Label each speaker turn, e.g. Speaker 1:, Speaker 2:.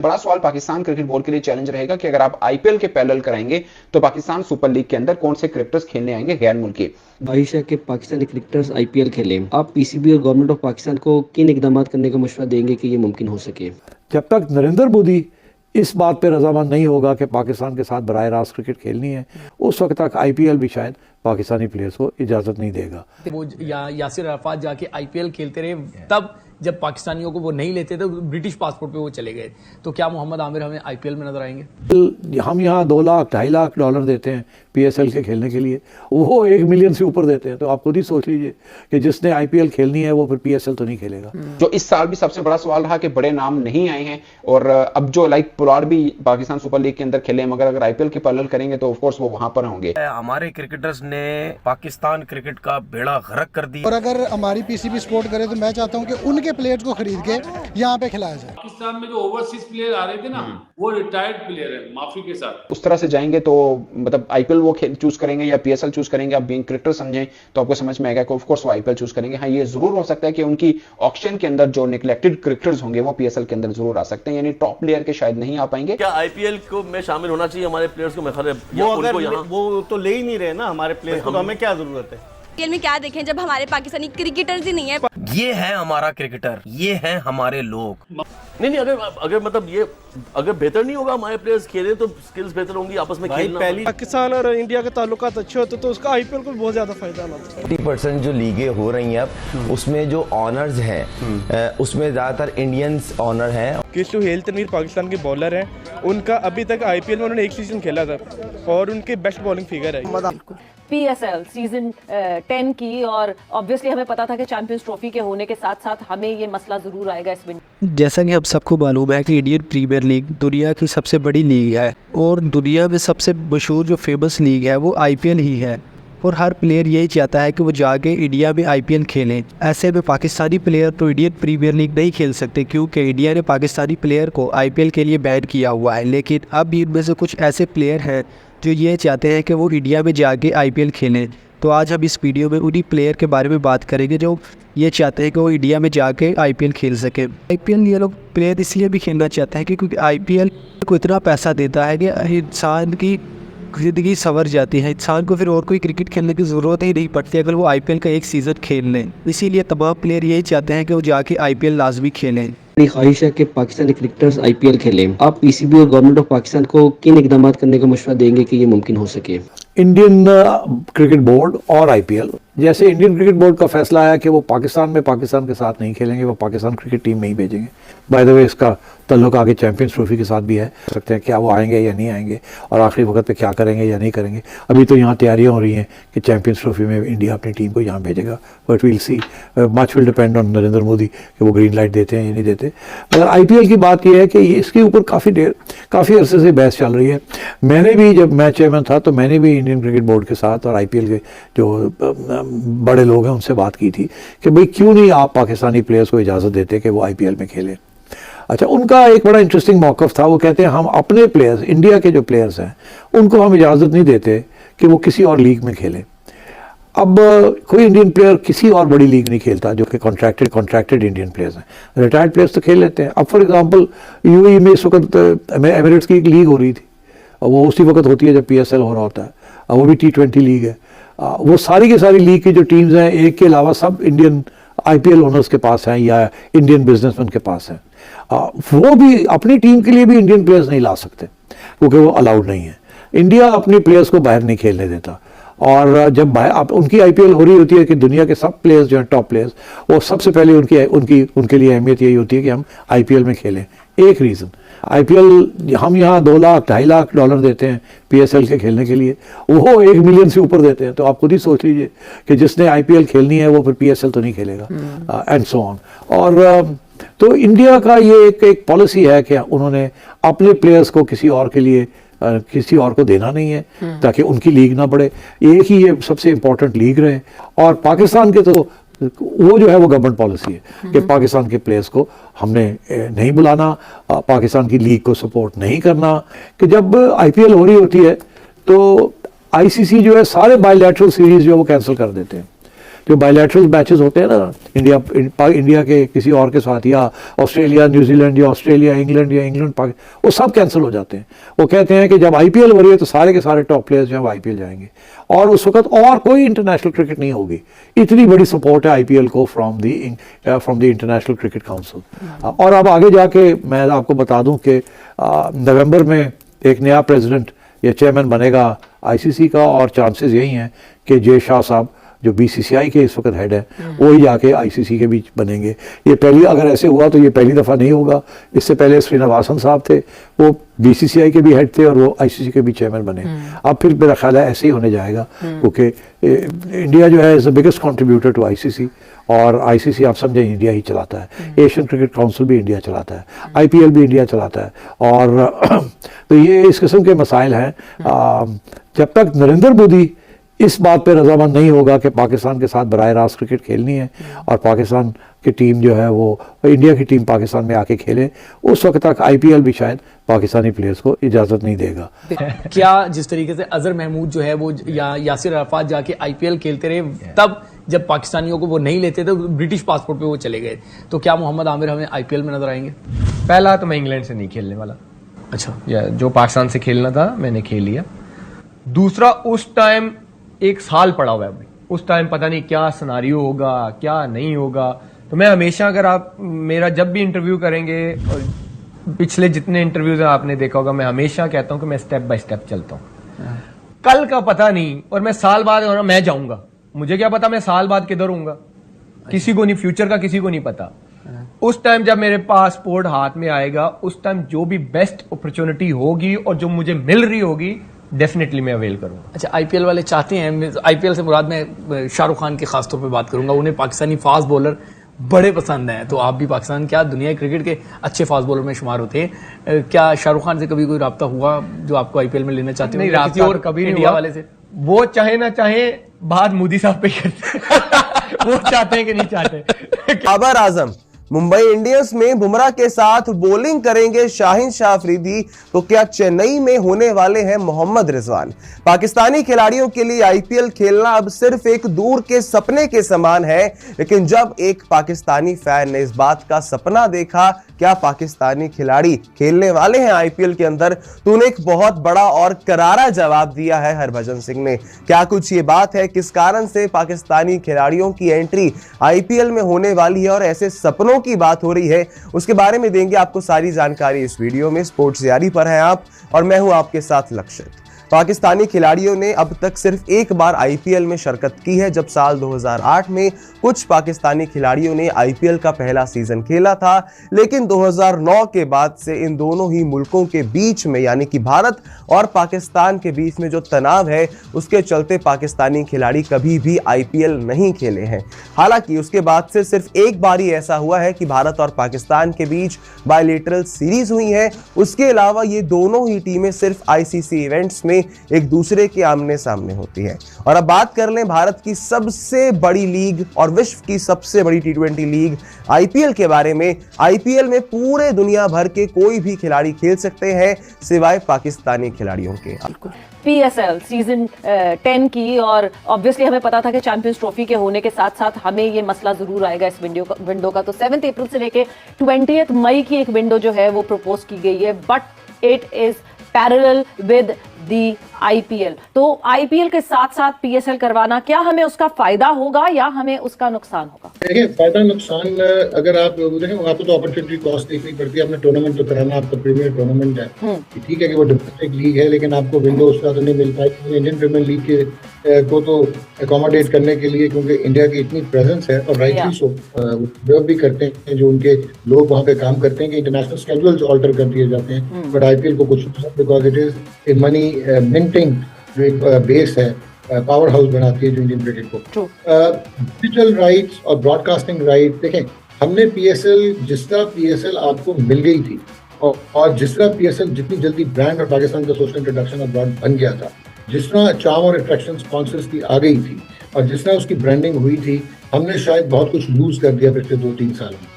Speaker 1: बड़ा सवाल Pakistan cricket board के लिए चैलेंज रहेगा कि अगर आप आईपीएल के पैरेलल कराएंगे तो पाकिस्तान सुपर लीग के अंदर कौन से क्रिकेटर्स खेलने आएंगे गैर मुल्की।
Speaker 2: ख्वाहिश है कि पाकिस्तानी क्रिकेटर्स आईपीएल खेलें। आप पीसीबी और गवर्नमेंट ऑफ पाकिस्तान को किन इकदाम करने का मशवरा देंगे कि ये मुमकिन हो सके?
Speaker 3: जब तक नरेंद्र मोदी इस बात पे रजामंद नहीं होगा कि पाकिस्तान के साथ बराह रास्त क्रिकेट खेलनी है, उस वक्त तक आईपीएल भी शायद पाकिस्तानी प्लेयर्स को इजाज़त नहीं देगा।
Speaker 4: वो यासिर अराफात जाके आईपीएल खेलते रहे, तब जब पाकिस्तानियों को वो नहीं लेते थे ब्रिटिश पासपोर्ट पे वो चले गए। तो क्या मोहम्मद आमिर हमें आईपीएल में नजर आएंगे?
Speaker 3: हम यहाँ 2 लाख $2.5 लाख देते हैं पीएसएल के खेलने के लिए, वो 1 मिलियन से ऊपर देते हैं। तो आप खुद ही सोच लीजिए कि जिसने आईपीएल खेलनी है वो फिर पीएसएल तो नहीं खेलेगा।
Speaker 1: जो इस साल भी सबसे बड़ा सवाल रहा कि बड़े नाम नहीं आए हैं, और अब जो पुलाड़ भी पाकिस्तान सुपर लीग के अंदर खेले, मगर अगर आईपीएल के पैरेलल करेंगे तो ऑफकोर्स वो वहां पर होंगे।
Speaker 5: हमारे क्रिकेटर्स ने पाकिस्तान क्रिकेट का बेड़ा गर्क कर दिया।
Speaker 6: और अगर हमारी पीसीबी स्पोर्ट करे तो मैं चाहता हूँ कि उनके प्लेयर्स को खरीद के यहाँ पे खिलाया जाए।
Speaker 7: पाकिस्तान में जो ओवरसीज प्लेयर आ रहे थे ना, वो रिटायर्ड प्लेयर है माफी के साथ।
Speaker 1: उस तरह से जाएंगे तो मतलब आईपीएल वो चूज करेंगे या पीएसएल चूज करेंगे। आप बीइंग क्रिकेटर समझें तो आपको समझ में आएगा कि ऑफ कोर्स वो आईपीएल चूज करेंगे। हाँ, ये जरूर हो सकता है कि उनकी ऑक्शन के अंदर जो निगलेक्टेड क्रिकेटर्स होंगे वो पीएसएल के अंदर जरूर आ सकते हैं, यानी टॉप प्लेयर के शायद नहीं आ पाएंगे।
Speaker 8: क्या आईपीएल को में शामिल होना चाहिए हमारे प्लेयर्स को? मैं
Speaker 9: वो तो ले ही नहीं रहे ना हमारे प्लेयर्स को, तो हमें क्या जरूरत है?
Speaker 10: में क्या देखें जब हमारे पाकिस्तानी क्रिकेटर्स ही नहीं है।
Speaker 5: ये है हमारा क्रिकेटर, ये है हमारे लोग।
Speaker 8: नहीं, अगर मतलब ये अगर बेहतर नहीं होगा, हमारे प्लेयर्स खेलें तो स्किल्स बेहतर होंगी, आपस में खेलना।
Speaker 9: पहली पाकिस्तान और इंडिया के ताल्लुकात अच्छे होते तो उसका आईपीएल को बहुत ज्यादा फायदा होता है।
Speaker 11: 50% जो लीगें हो रही हैं अब, उसमें जो ऑनर्स हैं उसमें ज्यादातर इंडियंस ऑनर हैं।
Speaker 9: किशोर हेल तनवीर पाकिस्तान के बॉलर हैं, उनका अभी तक आईपीएल में उन्होंने 1 सीजन खेला था और उनके बेस्ट बॉलिंग फिगर है।
Speaker 12: पीएसएल सीजन 10 की, और ऑब्वियसली हमें पता था कि चैंपियंस ट्रॉफी के होने के साथ साथ हमें ये मसला जरूर आएगा इस विंडो।
Speaker 13: जैसा कि अब सबको मालूम है कि इंडियन प्रीमियर लीग दुनिया की सबसे बड़ी लीग है और दुनिया में सबसे मशहूर जो फेमस लीग है वो आईपीएल ही है, और हर प्लेयर यही चाहता है कि वो जाके इंडिया में आईपीएल खेलें। ऐसे में पाकिस्तानी प्लेयर तो इंडियन प्रीमियर लीग नहीं खेल सकते क्योंकि इंडिया ने पाकिस्तानी प्लेयर को आईपीएल के लिए बैन किया हुआ है। लेकिन अब इनमें से कुछ ऐसे प्लेयर हैं जो ये चाहते हैं कि वो इंडिया में जाके आईपीएल खेलें। तो आज हम इस वीडियो में उन्हीं प्लेयर के बारे में बात करेंगे जो ये चाहते हैं कि वो इंडिया में जाके आईपीएल खेल सके। आईपीएल ये लोग प्लेयर इसलिए भी खेलना चाहते हैं क्योंकि आईपीएल को इतना पैसा देता है कि इंसान की ज़िंदगी संवर जाती है। इंसान को फिर और कोई क्रिकेट खेलने की ज़रूरत ही नहीं पड़ती अगर वो आईपीएल का 1 सीज़न खेल लें। इसीलिए तमाम प्लेयर यही चाहते हैं कि वो जाके आईपीएल लाजमी खेलें।
Speaker 2: मेरी ख्वाहिश है कि पाकिस्तानी क्रिकेटर्स आईपीएल खेलें। आप पीसीबी और गवर्नमेंट ऑफ पाकिस्तान को किन इकदाम करने का मशवरा देंगे कि ये मुमकिन हो सके?
Speaker 3: इंडियन क्रिकेट बोर्ड और आईपीएल, जैसे इंडियन क्रिकेट बोर्ड का फैसला आया कि वो पाकिस्तान में पाकिस्तान के साथ नहीं खेलेंगे, वो पाकिस्तान क्रिकेट टीम में ही भेजेंगे। बाय द वे इसका ताल्लुक आगे चैंपियंस ट्रॉफी के साथ भी है। सकते हैं क्या वो आएंगे या नहीं आएंगे और आखिरी वक्त पे क्या करेंगे या नहीं करेंगे। अभी तो यहाँ तैयारियाँ हो रही हैं कि चैंपियंस ट्रॉफी में इंडिया अपनी टीम को यहाँ भेजेगा, but we'll see. Much will depend on Narendra Modi कि वो ग्रीन लाइट देते हैं या नहीं देते। मगर आईपीएल की बात यह है कि इसके ऊपर काफ़ी अरसे से बहस चल रही है। मैंने भी जब मैं चेयरमैन था तो मैंने भी इंडियन क्रिकेट बोर्ड के साथ और आईपीएल के जो बड़े लोग हैं उनसे बात की थी कि भाई क्यों नहीं आप पाकिस्तानी प्लेयर्स को इजाज़त देते कि वो आईपीएल में खेलें। अच्छा, उनका एक बड़ा इंटरेस्टिंग मौक़िफ़ था। वो कहते हैं हम अपने प्लेयर्स, इंडिया के जो प्लेयर्स हैं उनको हम इजाज़त नहीं देते कि वो किसी और लीग में खेलें। अब कोई इंडियन प्लेयर किसी और बड़ी लीग नहीं खेलता जो कि कॉन्ट्रैक्टेड इंडियन प्लेयर्स हैं। रिटायर्ड प्लेयर्स तो खेल लेते हैं। अब फॉर एग्जांपल यूएई में इस वक्त एमिरेट्स की एक लीग हो रही थी, वो उसी वक्त होती है जब पीएसएल हो रहा होता है, वो भी T20 लीग है। वो सारी की सारी लीग की जो टीम्स हैं, एक के अलावा सब इंडियन आईपीएल ओनर्स के पास हैं या इंडियन बिजनेसमैन के पास हैं। वो भी अपनी टीम के लिए भी इंडियन प्लेयर्स नहीं ला सकते क्योंकि वो अलाउड नहीं है। इंडिया अपने प्लेयर्स को बाहर नहीं खेलने देता। और जब उनकी आईपीएल हो रही होती है कि दुनिया के सब प्लेयर्स जो हैं टॉप प्लेयर्स, वो सबसे पहले उनके लिए अहमियत यही होती है कि हम आईपीएल में खेलें। एक रीज़न, आईपीएल हम यहाँ 2 लाख $2.5 लाख देते हैं पीएसएल के खेलने के लिए, वो 1 मिलियन से ऊपर देते हैं। तो आप खुद ही सोच लीजिए कि जिसने आईपीएल खेलनी है वो फिर पीएसएल तो नहीं खेलेगा, एंड सो ऑन। और तो इंडिया का ये एक पॉलिसी है कि उन्होंने अपने प्लेयर्स को किसी और के लिए किसी और को देना नहीं है ताकि उनकी लीग ना बढ़े। एक ही ये सबसे इम्पोर्टेंट लीग रहे। और पाकिस्तान के तो वो जो है वो गवर्नमेंट पॉलिसी है कि पाकिस्तान के प्लेयर्स को हमने नहीं बुलाना, पाकिस्तान की लीग को सपोर्ट नहीं करना। कि जब आईपीएल हो रही होती है तो आईसीसी जो है सारे बायलैटरल सीरीज जो है वो कैंसिल कर देते हैं। जो बायलैटरल मैचेस होते हैं ना इंडिया के किसी और के साथ, या ऑस्ट्रेलिया न्यूजीलैंड, या ऑस्ट्रेलिया इंग्लैंड, या इंग्लैंड पाकिस्तान, वो सब कैंसिल हो जाते हैं। वो कहते हैं कि जब आईपीएल हो रही है तो सारे के सारे टॉप प्लेयर्स जो हैं वो आईपीएल जाएंगे, और उस वक्त और कोई इंटरनेशनल क्रिकेट नहीं होगी। इतनी बड़ी सपोर्ट है आईपीएल को from the international cricket council. और अब आगे जाके मैं आपको बता दूं कि नवंबर में एक नया प्रेसिडेंट या चेयरमैन बनेगा आईसीसी का, और चांसेस यही हैं कि जे शाह साहब जो बीसीसीआई के इस वक्त हेड है वो ही जाके आईसीसी के बीच बनेंगे। ये पहली, अगर ऐसे हुआ तो ये पहली दफ़ा नहीं होगा। इससे पहले श्रीनिवासन साहब थे, वो बीसीसीआई के भी हेड थे और वो आईसीसी के भी चेयरमैन बने। अब फिर मेरा ख्याल है ऐसे ही होने जाएगा, क्योंकि इंडिया जो है is the biggest contributor to ICC, और आईसीसी आप समझें इंडिया ही चलाता है। एशियन क्रिकेट काउंसिल भी इंडिया चलाता है, आईपीएल भी इंडिया चलाता है। और तो ये इस किस्म के मसाइल हैं। जब तक नरेंद्र मोदी इस बात पे रजामंद नहीं होगा कि पाकिस्तान के साथ बराह रास्त क्रिकेट खेलनी है और पाकिस्तान की टीम जो है वो इंडिया की टीम पाकिस्तान में आके खेले, उस वक्त तक आईपीएल भी शायद पाकिस्तानी प्लेयर्स को इजाज़त नहीं देगा।
Speaker 4: क्या जिस तरीके से अजहर महमूद जो है वो यासिर अराफात जाके आईपीएल खेलते रहे, तब जब पाकिस्तानियों को वो नहीं लेते थे ब्रिटिश पासपोर्ट पे वो चले गए, तो क्या मोहम्मद आमिर हमें आईपीएल में नजर आएंगे?
Speaker 14: पहला तो मैं इंग्लैंड से नहीं खेलने वाला।
Speaker 4: अच्छा,
Speaker 14: या जो पाकिस्तान से खेलना था मैंने खेल लिया। दूसरा, उस टाइम एक साल पड़ा हुआ है अभी, उस टाइम पता नहीं क्या सिनारियो होगा क्या नहीं होगा। तो मैं हमेशा, अगर आप मेरा जब भी इंटरव्यू करेंगे, और पिछले जितने इंटरव्यूज आपने देखा होगा, मैं हमेशा कहता हूं कि मैं स्टेप बाय स्टेप चलता हूं। कल का पता नहीं, और मैं साल बाद मैं जाऊंगा, मुझे क्या पता मैं साल बाद किधर हूंगा, किसी को नहीं, फ्यूचर का किसी को नहीं पता। उस टाइम जब मेरे पासपोर्ट हाथ में आएगा, उस टाइम जो भी बेस्ट अपॉर्चुनिटी होगी और जो मुझे मिल रही होगी, डेफिनेटली मैं अवेल करूंगा।
Speaker 4: अच्छा, आईपीएल वाले चाहते हैं, आईपीएल से मुराद मैं शाहरुख खान के खासतौर पे बात करूंगा, उन्हें पाकिस्तानी फास्ट बॉलर बड़े पसंद हैं। तो आप भी पाकिस्तान, क्या दुनिया क्रिकेट के अच्छे फास्ट बॉलर में शुमार होते हैं, क्या शाहरुख खान से कभी कोई राब्ता हुआ जो आपको आईपीएल में लेना चाहते
Speaker 14: हैं? नहीं,
Speaker 4: और कभी इंडिया वाले से?
Speaker 14: वो चाहे ना चाहे, बात मोदी साहब पे करते वो चाहते हैं कि नहीं चाहते।
Speaker 15: बाबर आजम मुंबई इंडियंस में बुमराह के साथ बॉलिंग करेंगे शाहिन शाह अफरीदी, तो क्या चेन्नई में होने वाले हैं मोहम्मद रिजवान? पाकिस्तानी खिलाड़ियों के लिए आईपीएल खेलना अब सिर्फ एक दूर के सपने के समान है, लेकिन जब एक पाकिस्तानी फैन ने इस बात का सपना देखा, क्या पाकिस्तानी खिलाड़ी खेलने वाले हैं आईपीएल के अंदर, तो उन्हें एक बहुत बड़ा और करारा जवाब दिया है हरभजन सिंह ने। क्या कुछ ये बात है, किस कारण से पाकिस्तानी खिलाड़ियों की एंट्री आईपीएल में होने वाली है और ऐसे सपनों की बात हो रही है, उसके बारे में देंगे आपको सारी जानकारी इस वीडियो में। स्पोर्ट्स जारी पर हैं आप और मैं हूं आपके साथ लक्षित। पाकिस्तानी खिलाड़ियों ने अब तक सिर्फ एक बार आईपीएल में शिरकत की है, जब साल 2008 में कुछ पाकिस्तानी खिलाड़ियों ने आईपीएल का पहला सीजन खेला था। लेकिन 2009 के बाद से इन दोनों ही मुल्कों के बीच में, यानी कि भारत और पाकिस्तान के बीच में जो तनाव है, उसके चलते पाकिस्तानी खिलाड़ी कभी भी आईपीएल नहीं खेले हैं। हालांकि उसके बाद से सिर्फ एक बार ही ऐसा हुआ है कि भारत और पाकिस्तान के बीच बायलैटरल सीरीज हुई है। उसके अलावा ये दोनों ही टीमें सिर्फ आईसीसी इवेंट्स में एक दूसरे के आमने सामने होती है। और अब बात कर लें भारत की सबसे बड़ी लीग और विश्व की सबसे बड़ी टी20 लीग आईपीएल के बारे में। आईपीएल में पूरे दुनिया भर के कोई भी खिलाड़ी खेल सकते हैं, सिवाय पाकिस्तानी खिलाड़ियों के।
Speaker 12: पीएसएल सीजन 10 की, और ऑब्वियसली हमें पता था कि चैंपियंस ट्रॉफी के होने के साथ साथ हमें ये मसला जरूर आएगा इस विंडो का। तो 7 अप्रैल से लेके 20 मई की एक विंडो जो है वो प्रपोज की गई है, but it is parallel with the IPL. तो आईपीएल के साथ साथ पीएसएल करवाना, क्या हमें उसका फायदा होगा या हमें उसका नुकसान होगा?
Speaker 16: देखिए, फायदा नुकसान अगर आप देखें, आपको तो अपॉर्चुनिटी कॉस्ट देखनी पड़ती है। आपने टूर्नामेंट तो कराना, आपका प्रीमियर टूर्नामेंट है, ठीक है कि वो डोमेस्टिक लीग है, लेकिन आपको विंडो उसका तो नहीं मिल पाएगी इंडियन प्रीमियर लीग के को तो अकोमोडेट करने के लिए, क्योंकि इंडिया की इतनी प्रेजेंस है और राइटली सो जॉब भी करते हैं जो उनके लोग वहाँ पे काम करते हैं कि इंटरनेशनल स्केड्यूल्स ऑल्टर कर दिए जाते हैं। बट आईपीएल को कुछ because it is a money minting जो एक बेस है, पावर हाउस बनाती है जो इंडियन क्रिकेट को। डिजिटल राइट्स और ब्रॉडकास्टिंग राइट, देखें हमने पीएसएल, जिस तरह पीएसएल आपको मिल गई थी और जिस तरह पीएसएल जितनी जल्दी ब्रांड और पाकिस्तान का सोशल इंट्रोडक्शन और ब्रांड बन गया था, जिस तरह चार्म और अट्रैक्शन स्पॉन्सर्स की आ गई थी और जिस तरह उसकी ब्रांडिंग हुई थी, हमने शायद बहुत कुछ लूज कर दिया पिछले 2-3 साल में।